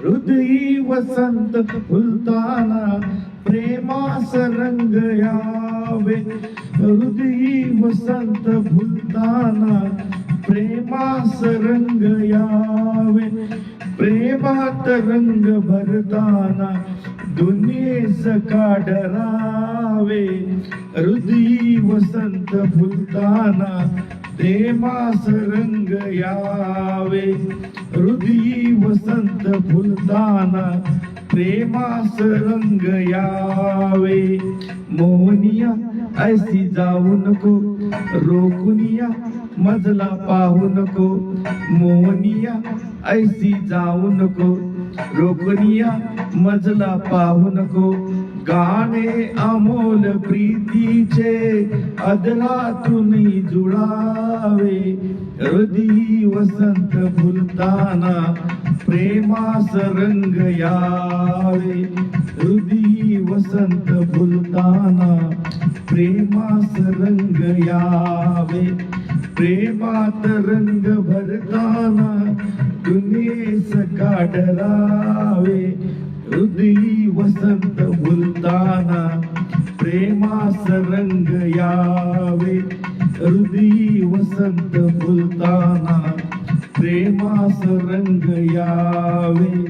हृदयी वसंत फुलताना प्रेमास रंग यावे. हृदयी वसंत फुलताना प्रेमास रंग यावे. प्रेमात रंग भरताना दुनियेस का डरावे. हृदयी वसंत फुलताना प्रेमास रंग यावे. हृदयी वसंत फुलताना प्रेमास रंग यावे. मोहनिया ऐसी जाऊ नको, रोकुनिया मजला पाहू नको. मोहनिया ऐसी जाऊ नको, रोकुनिया मजला पाहू नको. गाणे अमोल प्रीतीचे अधरातून जुळावे. हृदयी वसंत फुलताना प्रेमास रंग यावे. हृदयी वसंत फुलताना प्रेमास रंग यावे. प्रेमात रंग भरताना दुनियेस का डरावे. हृदयी वसंत फुलताना प्रेमास रंग यावे. हृदयी वसंत फुलताना प्रेमास रंग यावे.